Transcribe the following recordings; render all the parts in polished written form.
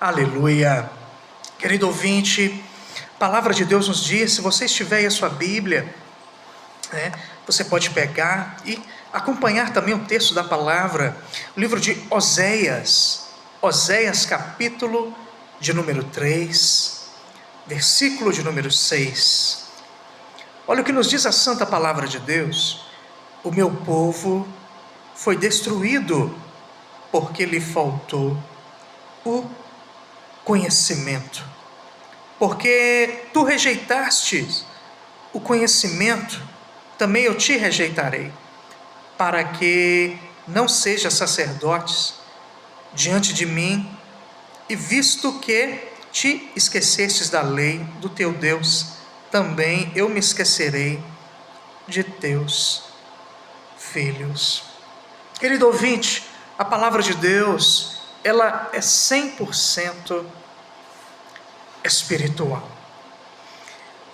Aleluia. Querido ouvinte, a palavra de Deus nos diz, se você estiver aí a sua Bíblia, você pode pegar e acompanhar também o texto da palavra, o livro de Oséias, capítulo de número 3, versículo de número 6. Olha o que nos diz a santa palavra de Deus: o meu povo foi destruído porque lhe faltou o conhecimento. Porque tu rejeitaste o conhecimento, também eu te rejeitarei, para que não sejas sacerdotes diante de mim, e visto que te esquecestes da lei do teu Deus, também eu me esquecerei de teus filhos. Querido ouvinte, a palavra de Deus, ela é 100% espiritual.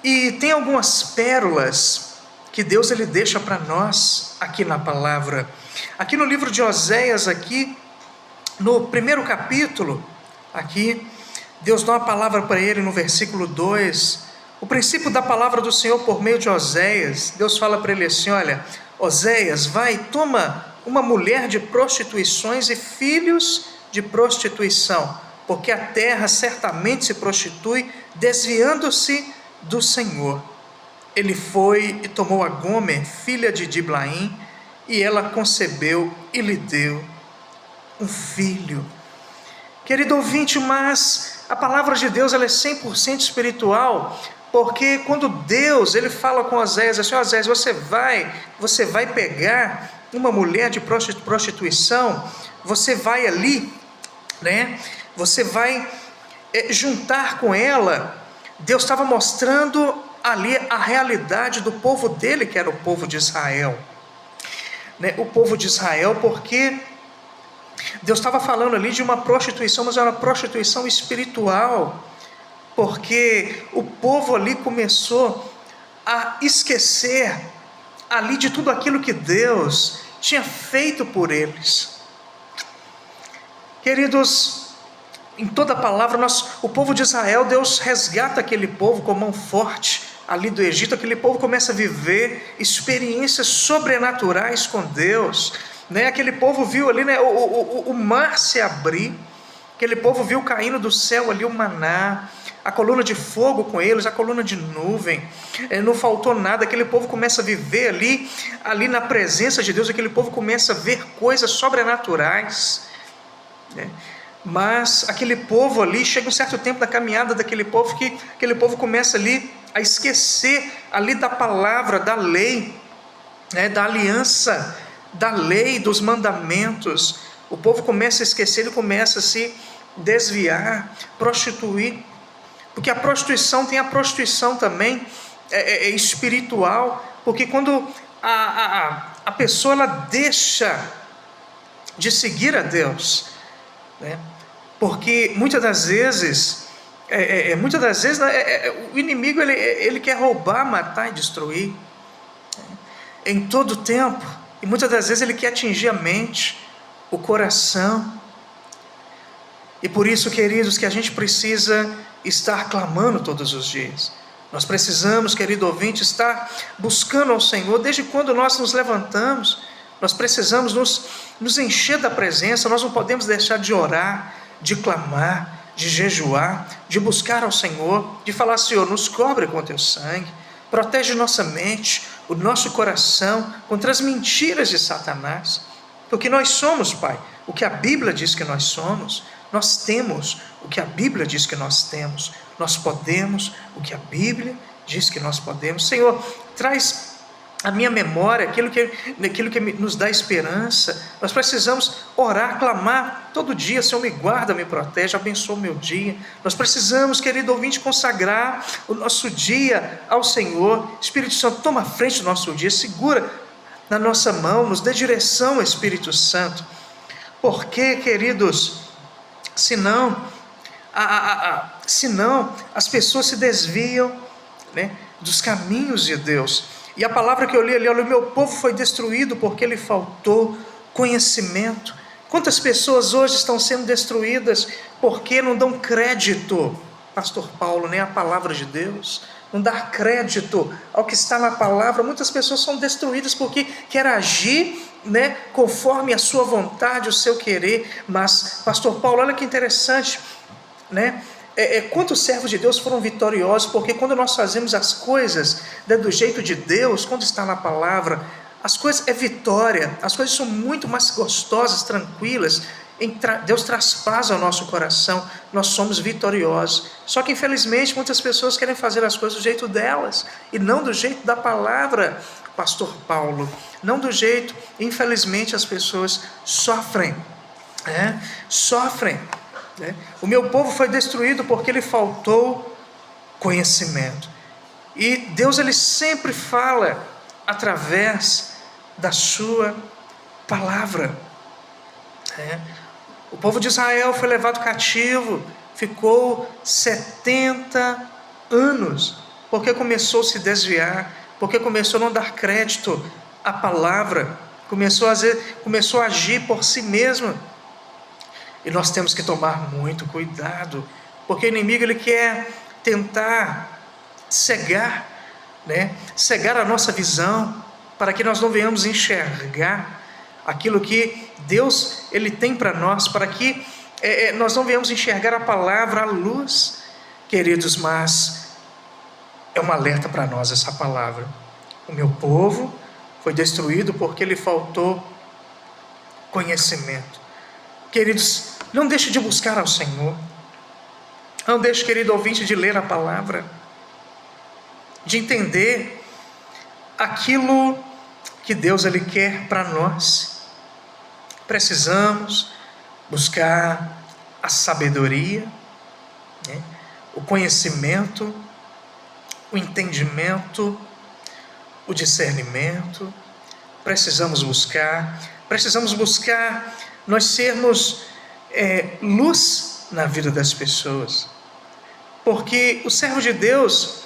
E tem algumas pérolas que Deus ele deixa para nós aqui na palavra. Aqui no livro de Oséias, aqui no primeiro capítulo, aqui Deus dá uma palavra para ele no versículo 2. O princípio da palavra do Senhor por meio de Oséias. Deus fala para ele assim: olha, Oséias, vai, toma uma mulher de prostituições e filhos de prostituição, porque a terra certamente se prostitui, desviando-se do Senhor. Ele foi e tomou a Gomer, filha de Diblaim, e ela concebeu e lhe deu um filho. Querido ouvinte, mas a palavra de Deus ela é 100% espiritual, porque quando Deus ele fala com Oséias assim: Oséias, você vai pegar uma mulher de prostituição, você vai ali, você vai juntar com ela. Deus estava mostrando ali a realidade do povo dele, que era o povo de Israel, o povo de Israel, porque Deus estava falando ali de uma prostituição, mas era uma prostituição espiritual, porque o povo ali começou a esquecer ali de tudo aquilo que Deus tinha feito por eles. Queridos, em toda a palavra, o povo de Israel, Deus resgata aquele povo com mão forte ali do Egito. Aquele povo começa a viver experiências sobrenaturais com Deus, Aquele povo viu ali, o mar se abrir, aquele povo viu caindo do céu ali o maná, a coluna de fogo com eles, a coluna de nuvem, não faltou nada. Aquele povo começa a viver ali na presença de Deus. Aquele povo começa a ver coisas sobrenaturais, Mas aquele povo ali, chega um certo tempo da caminhada daquele povo, que aquele povo começa ali a esquecer ali da palavra, da lei, da aliança, da lei, dos mandamentos. O povo começa a esquecer, ele começa a se desviar, prostituir, porque a prostituição tem a prostituição também espiritual, porque quando a pessoa ela deixa de seguir a Deus, porque muitas das vezes o inimigo ele quer roubar, matar e destruir, em todo tempo, e muitas das vezes ele quer atingir a mente, o coração. E por isso, queridos, que a gente precisa estar clamando todos os dias. Nós precisamos, querido ouvinte, estar buscando ao Senhor desde quando nós nos levantamos. Nós precisamos nos encher da presença. Nós não podemos deixar de orar, de clamar, de jejuar, de buscar ao Senhor, de falar: Senhor, nos cobre com o teu sangue, protege nossa mente, o nosso coração contra as mentiras de Satanás, porque nós somos, Pai, o que a Bíblia diz que nós somos. Nós temos o que a Bíblia diz que nós temos, nós podemos o que a Bíblia diz que nós podemos. Senhor, traz à minha memória aquilo que nos dá esperança. Nós precisamos orar, clamar todo dia: Senhor, me guarda, me protege, abençoa o meu dia. Nós precisamos, querido ouvinte, consagrar o nosso dia ao Senhor. Espírito Santo, toma a frente do nosso dia, segura na nossa mão, nos dê direção, Espírito Santo, porque, queridos, senão as pessoas se desviam dos caminhos de Deus. E a palavra que eu li ali: olha, o meu povo foi destruído porque lhe faltou conhecimento. Quantas pessoas hoje estão sendo destruídas porque não dão crédito, pastor Paulo, nem à palavra de Deus, não dar crédito ao que está na palavra. Muitas pessoas são destruídas porque querem agir, conforme a sua vontade, o seu querer. Mas, pastor Paulo, olha que interessante, quantos servos de Deus foram vitoriosos, porque quando nós fazemos as coisas do jeito de Deus, quando está na palavra, as coisas é vitória, as coisas são muito mais gostosas, tranquilas. Deus traz paz ao nosso coração, nós somos vitoriosos. Só que infelizmente muitas pessoas querem fazer as coisas do jeito delas e não do jeito da palavra, pastor Paulo, não do jeito. Infelizmente as pessoas sofrem, sofrem. O meu povo foi destruído porque lhe faltou conhecimento. E Deus, ele sempre fala através da sua palavra. O povo de Israel foi levado cativo, ficou 70 anos, porque começou a se desviar, porque começou a não dar crédito à palavra, começou a agir por si mesmo. E nós temos que tomar muito cuidado, porque o inimigo, ele quer tentar cegar a nossa visão, para que nós não venhamos enxergar aquilo que Deus, ele tem para nós, para que nós não venhamos enxergar a palavra, a luz, queridos. Mas é um alerta para nós essa palavra. O meu povo foi destruído porque lhe faltou conhecimento. Queridos, não deixe de buscar ao Senhor, não deixe, querido ouvinte, de ler a palavra, de entender aquilo que Deus, ele quer para nós. Precisamos buscar a sabedoria, o conhecimento, o entendimento, o discernimento. Precisamos buscar nós sermos luz na vida das pessoas, porque o servo de Deus,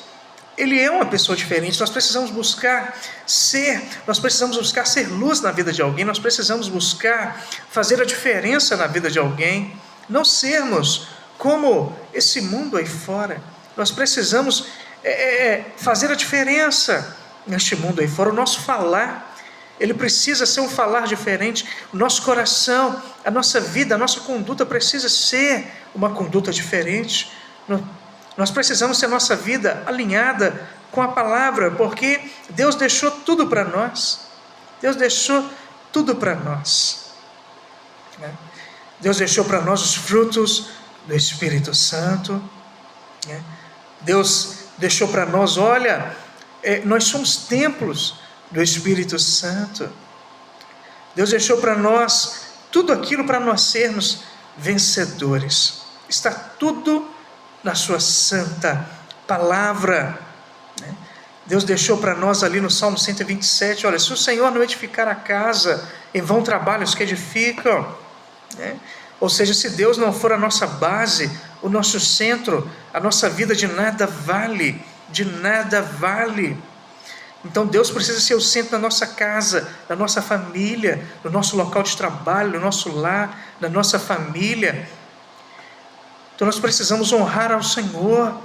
ele é uma pessoa diferente. Nós precisamos buscar ser luz na vida de alguém, nós precisamos buscar fazer a diferença na vida de alguém, não sermos como esse mundo aí fora. Nós precisamos fazer a diferença neste mundo aí fora. O nosso falar, ele precisa ser um falar diferente. O nosso coração, a nossa vida, a nossa conduta precisa ser uma conduta diferente. Nós precisamos ter a nossa vida alinhada com a palavra, porque Deus deixou tudo para nós. Deus deixou tudo para nós. Deus deixou para nós os frutos do Espírito Santo. Deus deixou para nós, olha, nós somos templos do Espírito Santo. Deus deixou para nós tudo aquilo para nós sermos vencedores. Está tudo na sua santa palavra. Deus deixou para nós ali no Salmo 127, olha, se o Senhor não edificar a casa, em vão trabalham os que edificam. Ou seja, se Deus não for a nossa base, o nosso centro, a nossa vida de nada vale, de nada vale. Então Deus precisa ser o centro da nossa casa, da nossa família, do nosso local de trabalho, do nosso lar, da nossa família. Então nós precisamos honrar ao Senhor.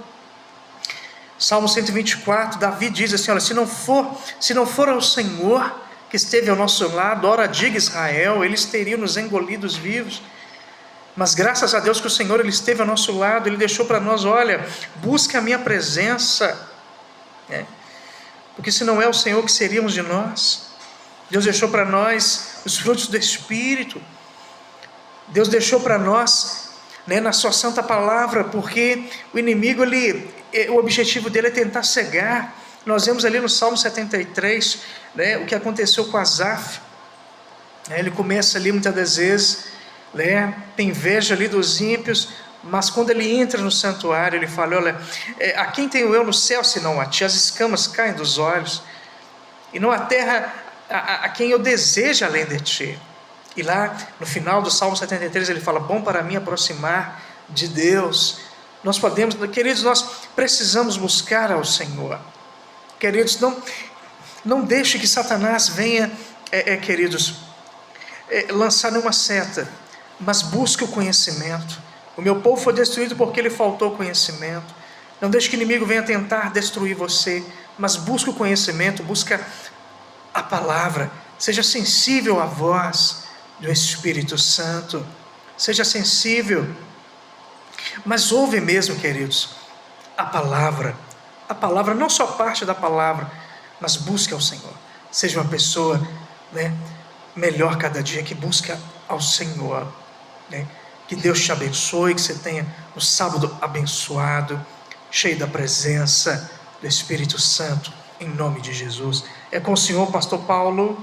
Salmo 124, Davi diz assim, olha, se não for ao Senhor que esteve ao nosso lado, ora diga Israel, eles teriam nos engolidos vivos. Mas graças a Deus que o Senhor, ele esteve ao nosso lado, ele deixou para nós, olha, busque a minha presença, porque se não é o Senhor, que seríamos de nós? Deus deixou para nós os frutos do Espírito. Deus deixou para nós, na sua santa palavra, porque o inimigo, o objetivo dele é tentar cegar. Nós vemos ali no Salmo 73, o que aconteceu com Asaf. Ele começa ali muitas das vezes, tem inveja ali dos ímpios, mas quando ele entra no santuário, ele fala, olha, a quem tenho eu no céu senão a ti? As escamas caem dos olhos, e não há terra a quem eu desejo além de ti. E lá no final do Salmo 73 ele fala, bom para mim aproximar de Deus. Nós podemos, queridos, nós precisamos buscar ao Senhor. Queridos, não deixe que Satanás venha, queridos, lançar uma seta, mas busque o conhecimento, O meu povo foi destruído porque lhe faltou conhecimento. Não deixe que o inimigo venha tentar destruir você, mas busque o conhecimento, busque a palavra. Seja sensível à voz do Espírito Santo. Seja sensível. Mas ouve mesmo, queridos, a palavra. A palavra, não só parte da palavra, mas busque ao Senhor. Seja uma pessoa, melhor cada dia, que busca ao Senhor. Que Deus te abençoe, que você tenha um sábado abençoado, cheio da presença do Espírito Santo, em nome de Jesus. É com o Senhor, pastor Paulo.